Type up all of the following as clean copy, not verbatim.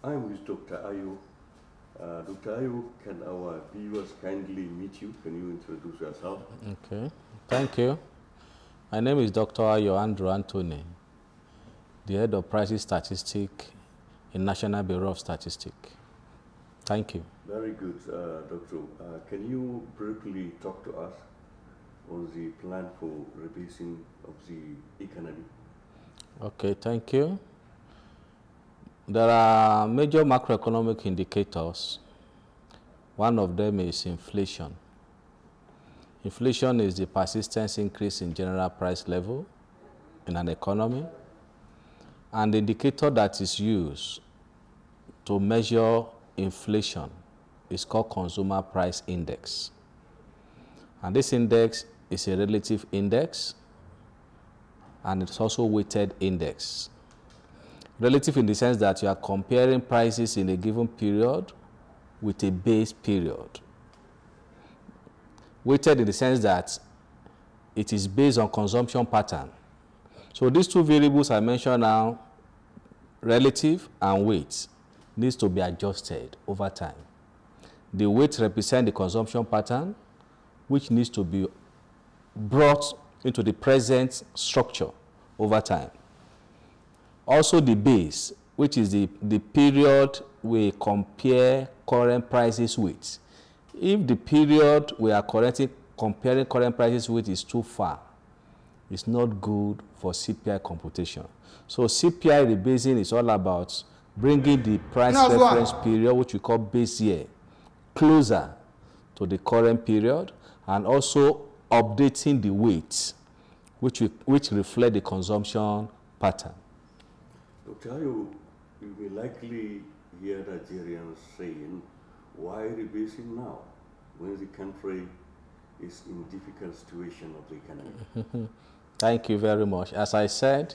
I'm with Dr. Ayo. Dr. Ayo, can our viewers kindly meet you? Can you introduce yourself? Okay, thank you. My name is Dr. Ayo Andrew Anthony, the head of Prices Statistics in National Bureau of Statistics. Thank you. Very good, Doctor. Can you briefly talk to us on the plan for rebasing of the economy? Okay, thank you. There are major macroeconomic indicators. One of them is inflation. Inflation is the persistent increase in general price level in an economy. And the indicator that is used to measure inflation is called Consumer Price Index. And this index is a relative index, and it's also weighted index. Relative in the sense that you are comparing prices in a given period with a base period. Weighted in the sense that it is based on consumption pattern. So these two variables I mentioned now, relative and weight, needs to be adjusted over time. The weight represents the consumption pattern, which needs to be brought into the present structure over time. Also the base, which is the period we compare current prices with. If the period we are comparing current prices with is too far, it's not good for CPI computation. So CPI rebasing is all about bringing the price reference period, which we call base year, closer to the current period, and also updating the weights, which reflect the consumption pattern. Dr. Ayo, you may likely hear Nigerians saying, why rebasing now, when the country is in a difficult situation of the economy? Thank you very much. As I said,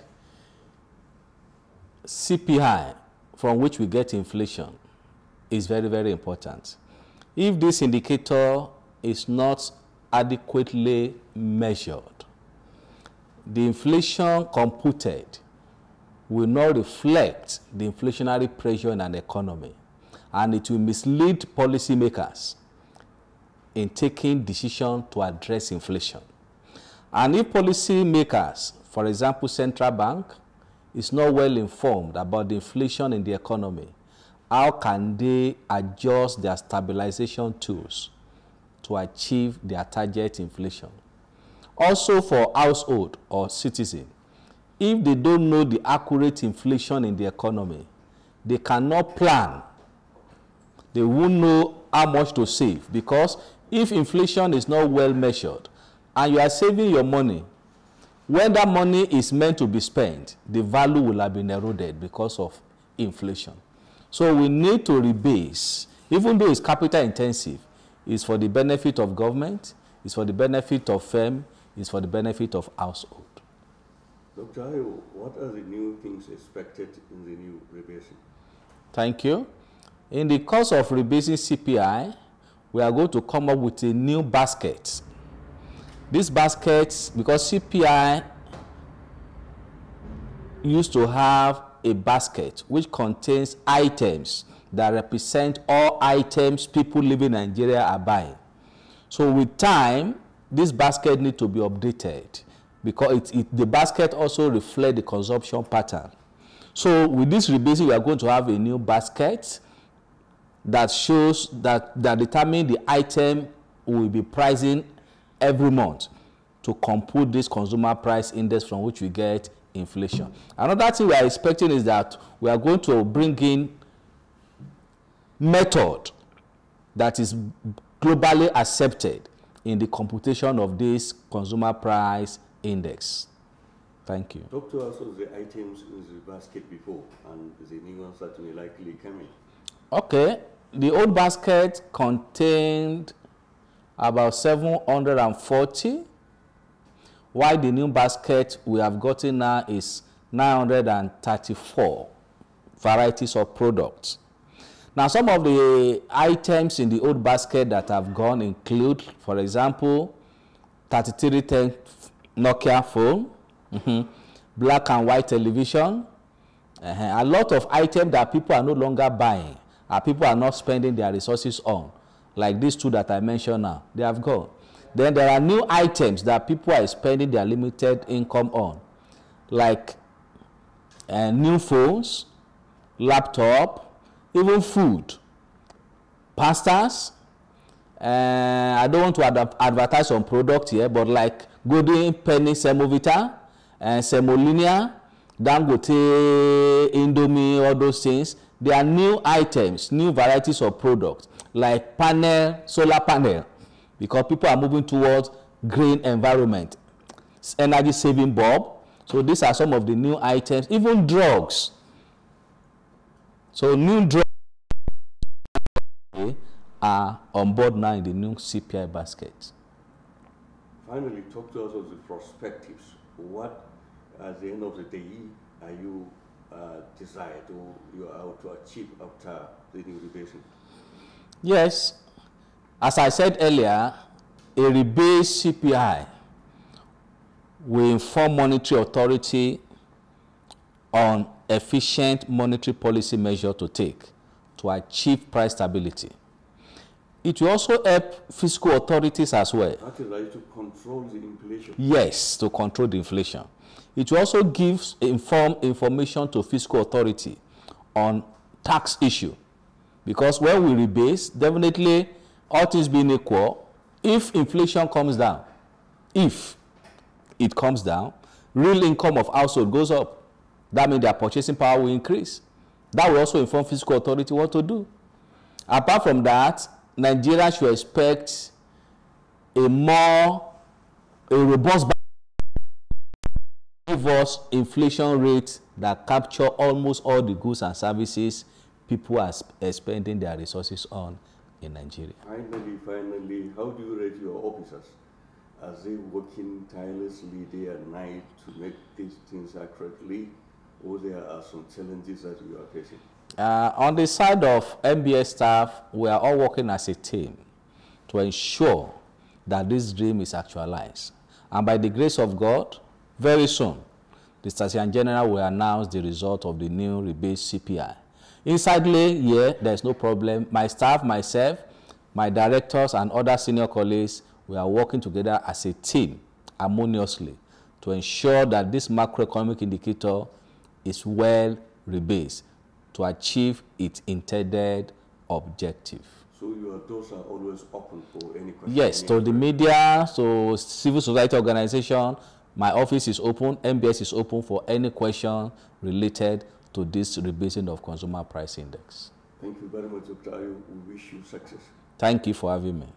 CPI, from which we get inflation, is very, very important. If this indicator is not adequately measured, the inflation computed will not reflect the inflationary pressure in an economy, and it will mislead policymakers in taking decisions to address inflation. And if policymakers, for example, central bank, is not well informed about the inflation in the economy, how can they adjust their stabilization tools to achieve their target inflation? Also for household or citizen, if they don't know the accurate inflation in the economy, they cannot plan. They won't know how much to save, because if inflation is not well measured and you are saving your money, when that money is meant to be spent, the value will have been eroded because of inflation. So we need to rebase, even though it's capital intensive. It's for the benefit of government, it's for the benefit of firm, it's for the benefit of household. Dr. Ayo, what are the new things expected in the new rebasing? Thank you. In the course of rebasing CPI, we are going to come up with a new basket. This basket, because CPI used to have a basket which contains items that represent all items people living in Nigeria are buying. So with time, this basket needs to be updated, because the basket also reflects the consumption pattern. So with this rebasing, we are going to have a new basket that shows that determines the item we will be pricing every month to compute this consumer price index from which we get inflation. Another thing we are expecting is that we are going to bring in method that is globally accepted in the computation of this consumer price index. Thank you. Doctor, also the items in the basket before and the new ones that may likely come in. Okay, the old basket contained about 740, while the new basket we have gotten now is 934 varieties of products. Now, some of the items in the old basket that have gone include, for example, 3310 Nokia phone, black and white television, A lot of items that people are no longer buying, people are not spending their resources on, like these two that I mentioned now, they have gone. Then there are new items that people are spending their limited income on, like new phones, laptop, even food, pastas. I don't want to advertise on product here, but like Golden Penny Semovita and Semolinia, Dangote, Indomie, all those things. They are new items, new varieties of products, like panel, solar panel, because people are moving towards green environment, energy saving bulb. So these are some of the new items, even drugs. So new drugs are on board now in the new CPI basket. Finally, talk to us of the perspectives. What, at the end of the day, are you desired or you are out to achieve after the new rebasing? Yes, as I said earlier, a rebased CPI will inform monetary authority on efficient monetary policy measure to take to achieve price stability. It will also help fiscal authorities as well. That is right, to control the inflation. Yes, to control the inflation. It will also give information to fiscal authority on tax issue. Because when we rebase, definitely all things being equal, if inflation comes down, if it comes down, real income of household goes up. That means their purchasing power will increase. That will also inform fiscal authority what to do. Apart from that, Nigeria should expect a robust give us inflation rate that capture almost all the goods and services people are spending their resources on in Nigeria. Finally, how do you rate your officers? Are they working tirelessly day and night to make these things accurately, or there are some challenges that you are facing? On the side of NBS staff, we are all working as a team to ensure that this dream is actualized. And by the grace of God, very soon, the Statistician General will announce the result of the new rebased CPI. Insidely, there's no problem. My staff, myself, my directors, and other senior colleagues, we are working together as a team harmoniously to ensure that this macroeconomic indicator is well rebased to achieve its intended objective. So your doors are always open for any questions? Yes, to the media, so civil society organization, my office is open, NBS is open for any question related to this rebasing of consumer price index. Thank you very much, Dr. Ayo. We wish you success. Thank you for having me.